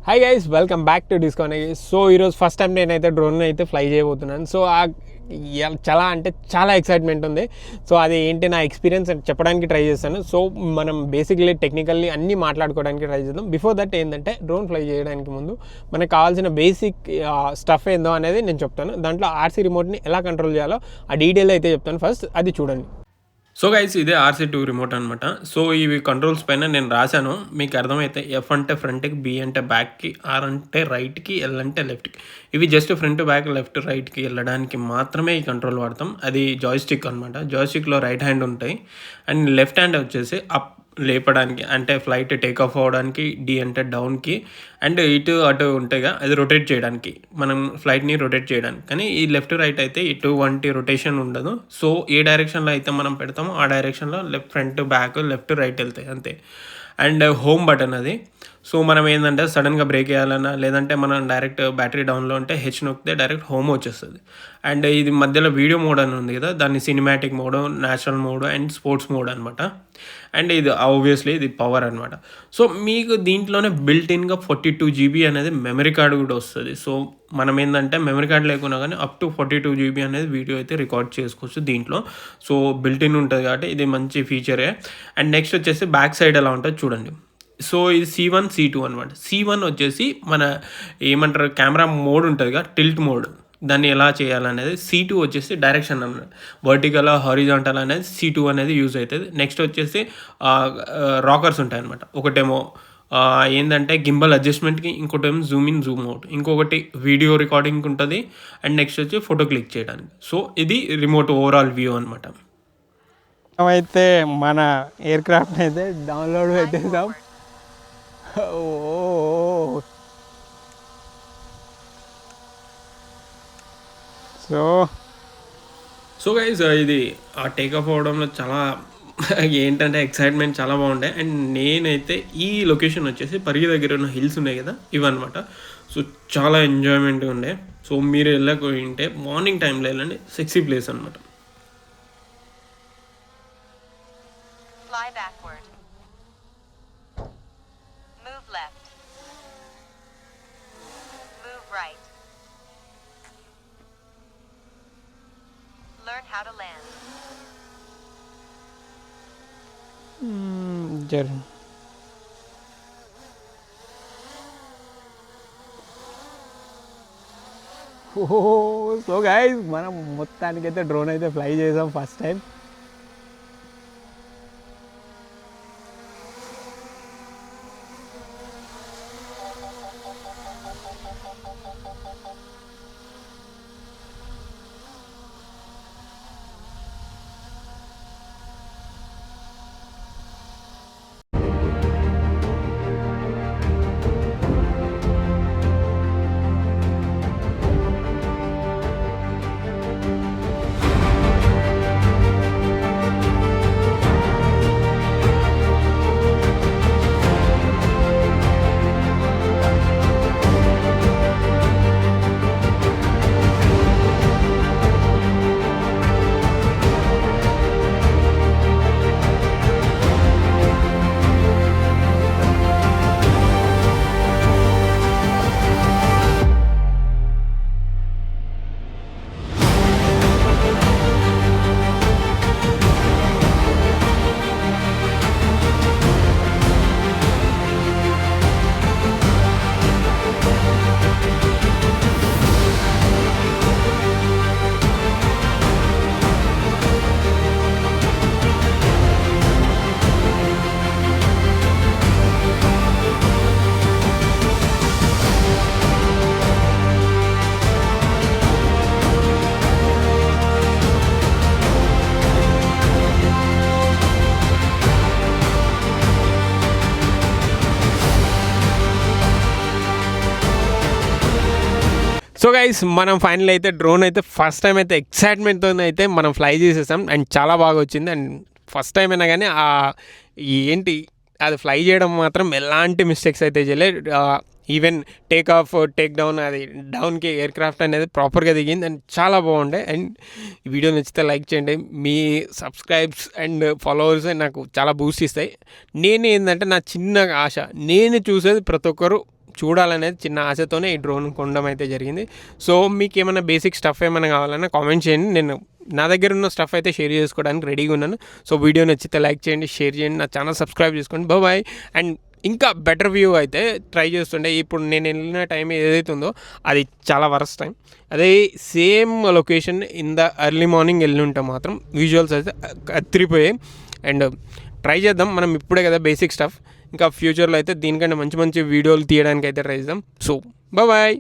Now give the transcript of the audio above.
Hi guys, welcome back to discount. So ఈరోజు first time నేనైతే drone అయితే fly చేయబోతున్నాను. సో చాలా అంటే చాలా ఎక్సైట్మెంట్ ఉంది. సో అది ఏంటి నా ఎక్స్పీరియన్స్ చెప్పడానికి ట్రై చేస్తాను. సో మనం బేసిక్లీ టెక్నికల్లీ అన్నీ మాట్లాడుకోవడానికి ట్రై చేద్దాం. బిఫోర్ దట్ ఏంటంటే డ్రోన్ ఫ్లై చేయడానికి ముందు మనకు కావాల్సిన బేసిక్ స్టఫ్ ఏందో అనేది నేను చెప్తాను. దాంట్లో ఆర్సీ రిమోట్ని ఎలా కంట్రోల్ చేయాలో ఆ డీటెయిల్ అయితే చెప్తాను. ఫస్ట్ అది చూడండి. సో గైస్, ఇదే RC2 రిమోట్ అనమాట. సో ఇవి కంట్రోల్స్ పైన నేను రాశాను, మీకు అర్థమైతే. F అంటే ఫ్రంట్కి, B అంటే బ్యాక్కి, R అంటే రైట్కి, L అంటే లెఫ్ట్కి. ఇవి జస్ట్ ఫ్రంట్, బ్యాక్, లెఫ్ట్, రైట్కి వెళ్ళడానికి మాత్రమే ఈ కంట్రోల్ వాడతాం. అది జాయ్స్టిక్ అనమాట. జాయ్స్టిక్లో రైట్ హ్యాండ్ ఉంటాయి అండ్ లెఫ్ట్ హ్యాండ్ వచ్చేసి అప్ లేపడానికి, అంటే ఫ్లైట్ టేక్ ఆఫ్ అవ్వడానికి, D అంటే డౌన్కి, అండ్ ఇటు అటు ఉంటాయిగా అది రొటేట్ చేయడానికి, మనం ఫ్లైట్ని రొటేట్ చేయడానికి. కానీ ఈ లెఫ్ట్ రైట్ అయితే ఇటువంటి రొటేషన్ ఉండదు. సో ఏ డైరెక్షన్లో అయితే మనం పెడతామో ఆ డైరెక్షన్లో left, front, back, left, right వెళ్తాయి అంతే. అండ్ హోమ్ బటన్ అది. సో మనం ఏంటంటే సడన్గా బ్రేక్ వేయాలన్నా, లేదంటే మనం డైరెక్ట్ బ్యాటరీ డౌన్లో ఉంటే హెచ్ నొక్కితే డైరెక్ట్ హోమ్ వచ్చేస్తుంది. అండ్ ఇది మధ్యలో వీడియో మోడ్ అని ఉంది కదా, దాన్ని cinematic mode, natural mode and sports mode అనమాట. అండ్ ఇది ఆబ్వియస్లీ ఇది పవర్ అనమాట. సో మీకు దీంట్లోనే బిల్ట్ ఇన్గా 42 GB అనేది మెమరీ కార్డు కూడా వస్తుంది. సో మనం ఏంటంటే మెమరీ కార్డ్ లేకున్నా కానీ అప్ టు 42 GB అనేది వీడియో అయితే రికార్డ్ చేసుకోవచ్చు దీంట్లో. సో బిల్ట్ ఇన్ ఉంటుంది కాబట్టి ఇది మంచి ఫీచరే. అండ్ నెక్స్ట్ వచ్చేసి బ్యాక్ సైడ్ ఎలా ఉంటుంది చూడండి. సో ఇది C1, C2 అనమాట. C1 వచ్చేసి మన ఏమంటారు, కెమెరా మోడ్ ఉంటుంది కదా, టిల్ట్ మోడ్, దాన్ని ఎలా చేయాలనేది. C2 వచ్చేసి డైరెక్షన్ అన్నమాట, వర్టికల్, హారిజాంటల్ అనేది C2 అనేది యూజ్ అవుతుంది. నెక్స్ట్ వచ్చేసి రాకర్స్ ఉంటాయి అనమాట. ఒకటేమో ఏంటంటే గింబల్ అడ్జస్ట్మెంట్కి, ఇంకోటేమో జూమ్ ఇన్, జూమ్ అవుట్, ఇంకొకటి వీడియో రికార్డింగ్కి ఉంటుంది, అండ్ నెక్స్ట్ వచ్చి ఫోటో క్లిక్ చేయడానికి. సో ఇది రిమోట్ ఓవరాల్ వ్యూ అనమాట. అయితే మన ఎయిర్ క్రాఫ్ట్ అయితే డౌన్లోడ్ పెట్టేసాం. సో గైస్, ఇది ఆ టేకప్ అవ్వడంలో చాలా ఏంటంటే ఎక్సైట్మెంట్ చాలా బాగుండే. అండ్ నేనైతే ఈ లొకేషన్ వచ్చేసి పరిగి దగ్గర ఉన్న హిల్స్ ఉన్నాయి కదా, ఇవన్నమాట. సో చాలా ఎంజాయ్మెంట్గా ఉండే. సో మీరు వెళ్ళకపోయింటే మార్నింగ్ టైంలో వెళ్ళండి, సెక్సీ ప్లేస్ అనమాట. Learn how to land. So guys, మనం మొత్తానికైతే డ్రోన్ అయితే ఫ్లై చేసాం ఫస్ట్ టైం. సో గైస్, మనం ఫైనల్ అయితే డ్రోన్ అయితే ఫస్ట్ టైం అయితే ఎక్సైట్మెంట్తో అయితే మనం ఫ్లై చేసేసాం. అండ్ చాలా బాగా వచ్చింది. అండ్ ఫస్ట్ టైం అయినా కానీ ఏంటి అది ఫ్లై చేయడం మాత్రం ఎలాంటి మిస్టేక్స్ అయితే చేయలేదు. Even take off, take down, అది డౌన్కి ఎయిర్ క్రాఫ్ట్ అనేది ప్రాపర్గా దిగింది. అండ్ చాలా బాగుండే. అండ్ ఈ వీడియో నచ్చితే లైక్ చేయండి. మీ సబ్స్క్రైబ్స్ అండ్ ఫాలోవర్స్ నాకు చాలా బూస్ట్ ఇస్తాయి. నేను ఏంటంటే నా చిన్న ఆశ, నేను చూసేది ప్రతి ఒక్కరు చూడాలనేది చిన్న ఆశతోనే ఈ డ్రోన్ కొనడం అయితే జరిగింది. సో మీకు ఏమైనా బేసిక్ స్టఫ్ ఏమైనా కావాలన్నా కామెంట్ చేయండి, నేను నా దగ్గర ఉన్న స్టఫ్ అయితే షేర్ చేసుకోవడానికి రెడీగా ఉన్నాను. సో వీడియో నచ్చితే లైక్ చేయండి, షేర్ చేయండి, నా ఛానల్ సబ్స్క్రైబ్ చేసుకోండి. బాయ్. అండ్ ఇంకా బెటర్ వ్యూ అయితే ట్రై చేస్తుండే. ఇప్పుడు నేను వెళ్ళిన టైం ఏదైతే ఉందో అది చాలా వరస్ట్ టైం. అదే same location in the early morning వెళ్ళి ఉంటే మాత్రం విజువల్స్ అయితే అత్తిరిపోయాయి. అండ్ ట్రై చేద్దాం, మనం ఇప్పుడే కదా బేసిక్ స్టఫ్, ఇంకా ఫ్యూచర్లో అయితే దీనికంటే మంచి మంచి వీడియోలు తీయడానికి అయితే ట్రై చేద్దాం. So bye.